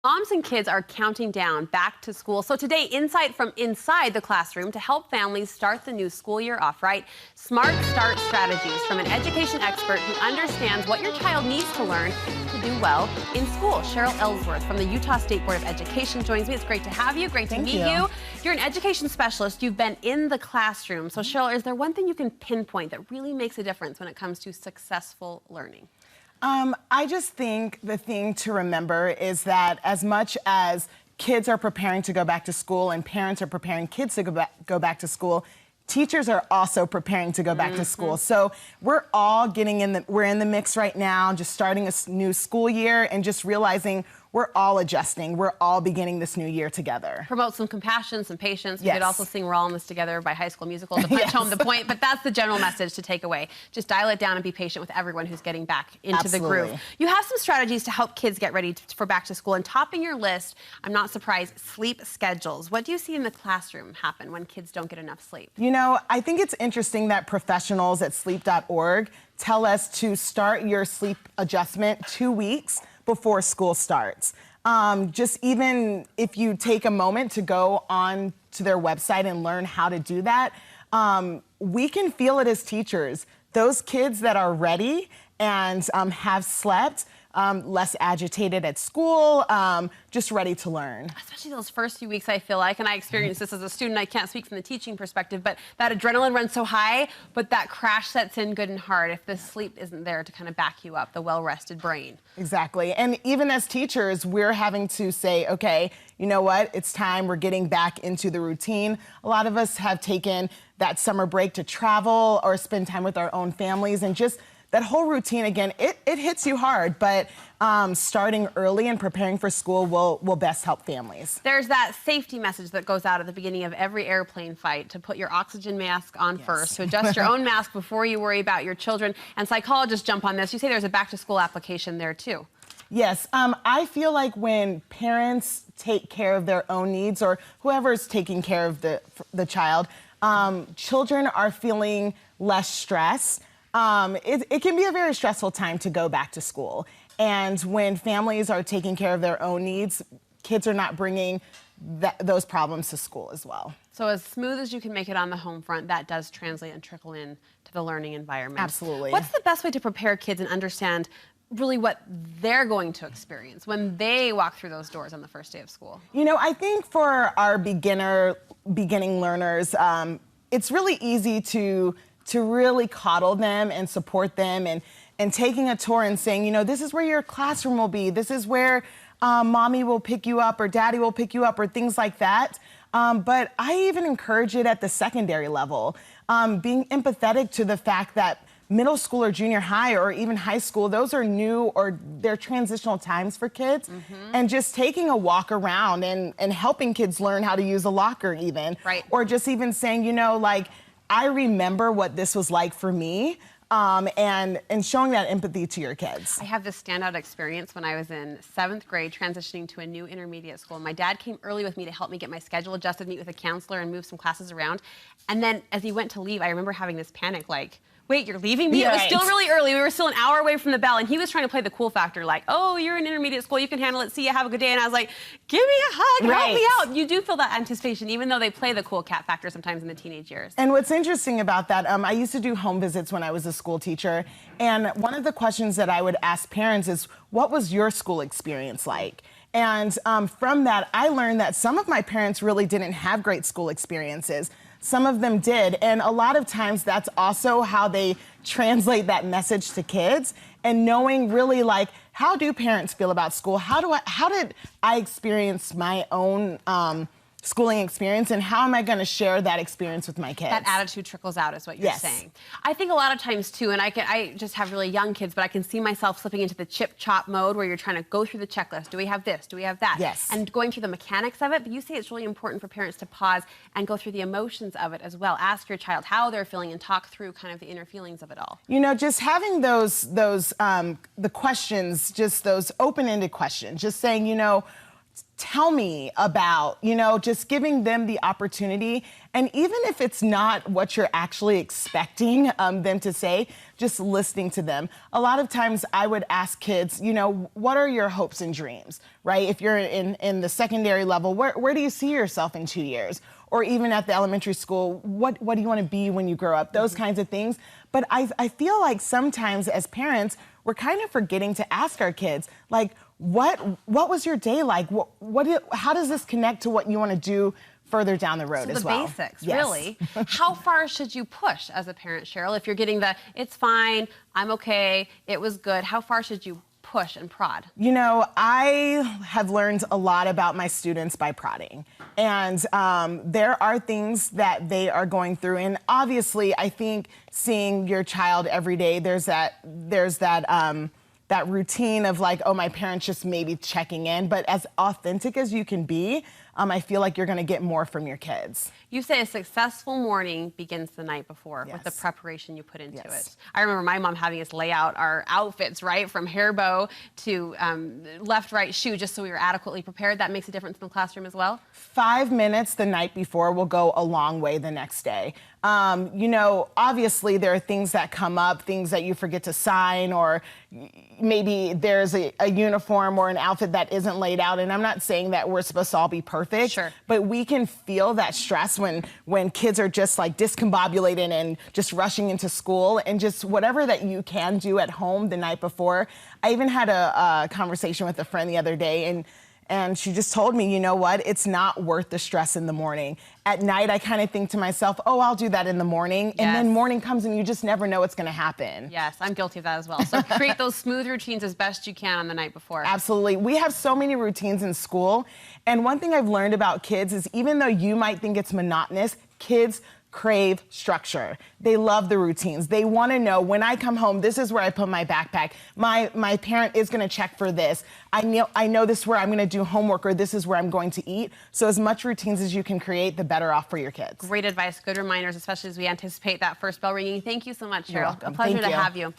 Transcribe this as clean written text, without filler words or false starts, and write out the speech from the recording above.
Moms and kids are counting down back to school. So today, insight from inside the classroom to help families start the new school year off right. Smart Start strategies from an education expert who understands what your child needs to learn to do well in school. Sheryl Ellsworth from the Utah State Board of Education joins me. It's great to have you. Great to meet you. You're an education specialist. You've been in the classroom. So Sheryl, is there one thing you can pinpoint that really makes a difference when it comes to successful learning? I just think the thing to remember is that as much as kids are preparing to go back to school and parents are preparing kids to go back to school, teachers are also preparing to go back to school. So we're all we're in the mix right now, just starting a new school year and just realizing we're all adjusting. We're all beginning this new year together. Promote some compassion, some patience. We could also sing We're All in This Together by High School Musical to punch home the point, but that's the general message to take away. Just dial it down and be patient with everyone who's getting back into the groove. You have some strategies to help kids get ready for back to school, and topping your list, I'm not surprised, sleep schedules. What do you see in the classroom happen when kids don't get enough sleep? You know, I think it's interesting that professionals at sleep.org tell us to start your sleep adjustment 2 weeks before school starts. Just even if you take a moment to go on to their website and learn how to do that, we can feel it as teachers. Those kids that are ready and have slept, less agitated at school, just ready to learn. Especially those first few weeks, I feel like, and I experienced this as a student, I can't speak from the teaching perspective, but that adrenaline runs so high, but that crash sets in good and hard if the sleep isn't there to kind of back you up, the well-rested brain. Exactly, and even as teachers, we're having to say, okay, you know what, it's time, we're getting back into the routine. A lot of us have taken that summer break to travel or spend time with our own families, and just that whole routine, again, it hits you hard, but starting early and preparing for school will best help families. There's that safety message that goes out at the beginning of every airplane flight to put your oxygen mask on first, to adjust your own mask before you worry about your children. And psychologists jump on this. You say there's a back-to-school application there, too. Yes, I feel like when parents take care of their own needs, or whoever's taking care of the child, children are feeling less stress. It can be a very stressful time to go back to school. And when families are taking care of their own needs, kids are not bringing those problems to school as well. So as smooth as you can make it on the home front, that does translate and trickle in to the learning environment. Absolutely. What's the best way to prepare kids and understand really what they're going to experience when they walk through those doors on the first day of school? You know, I think for our beginning learners, it's really easy to really coddle them and support them, and taking a tour and saying, you know, this is where your classroom will be. This is where mommy will pick you up or daddy will pick you up or things like that. But I even encourage it at the secondary level, being empathetic to the fact that middle school or junior high or even high school, those are new or they're transitional times for kids. And just taking a walk around and helping kids learn how to use a locker even. Or just even saying, you know, like, I remember what this was like for me, and showing that empathy to your kids. I have this standout experience when I was in 7th grade transitioning to a new intermediate school. My dad came early with me to help me get my schedule adjusted, meet with a counselor, and move some classes around. And then as he went to leave, I remember having this panic, like, wait, you're leaving me? It was still really early. We were still an hour away from the bell, and he was trying to play the cool factor, like, oh, you're in intermediate school, you can handle it, see ya, have a good day. And I was like, give me a hug, help me out. You do feel that anticipation, even though they play the cool cat factor sometimes in the teenage years. And what's interesting about that, I used to do home visits when I was a school teacher, and one of the questions that I would ask parents is, what was your school experience like? And from that, I learned that some of my parents really didn't have great school experiences. Some of them did, and a lot of times that's also how they translate that message to kids, and knowing really, like, how do parents feel about school? How did I experience my own schooling experience, and how am I going to share that experience with my kids? That attitude trickles out is what you're saying. I think a lot of times too, and I just have really young kids, but I can see myself slipping into the chip-chop mode where you're trying to go through the checklist. Do we have this? Do we have that? And going through the mechanics of it, but you say it's really important for parents to pause and go through the emotions of it as well. Ask your child how they're feeling and talk through kind of the inner feelings of it all. You know, just having the questions, just those open-ended questions, just saying, you know, tell me about, you know, just giving them the opportunity. And even if it's not what you're actually expecting them to say, just listening to them. A lot of times I would ask kids, you know, what are your hopes and dreams, right? If you're in the secondary level, where do you see yourself in 2 years? Or even at the elementary school, what do you want to be when you grow up? Those kinds of things. But I feel like sometimes as parents, we're kind of forgetting to ask our kids, like, what was your day like? How does this connect to what you want to do further down the road as well? So the basics, Yes. really. How far should you push as a parent, Sheryl? If you're getting the, it's fine, I'm okay, it was good, how far should you push and prod? You know, I have learned a lot about my students by prodding. And there are things that they are going through. And obviously, I think seeing your child every day, there's that routine of like, oh, my parents just maybe checking in. But as authentic as you can be, I feel like you're going to get more from your kids. You say a successful morning begins the night before with the Yes. preparation you put into Yes. it. I remember my mom having us lay out our outfits, right, from hair bow to left, right shoe, just so we were adequately prepared. That makes a difference in the classroom as well? 5 minutes the night before will go a long way the next day. You know, obviously there are things that come up, things that you forget to sign, or maybe there's a uniform or an outfit that isn't laid out. And I'm not saying that we're supposed to all be perfect, Sure. but we can feel that stress when kids are just like discombobulated and just rushing into school, and just whatever that you can do at home the night before. I even had a conversation with a friend the other day, and she just told me, you know what, it's not worth the stress in the morning. At night, I kind of think to myself, oh, I'll do that in the morning. And then morning comes and you just never know what's going to happen. Yes, I'm guilty of that as well. So create those smooth routines as best you can on the night before. Absolutely. We have so many routines in school. And one thing I've learned about kids is even though you might think it's monotonous, kids crave structure. They love the routines. They want to know, when I come home, this is where I put my backpack. My parent is going to check for this. I know this is where I'm going to do homework, or this is where I'm going to eat. So as much routines as you can create, the better off for your kids. Great advice, good reminders, especially as we anticipate that first bell ringing. Thank you so much, You're Sheryl. welcome. A pleasure Thank to you. have you.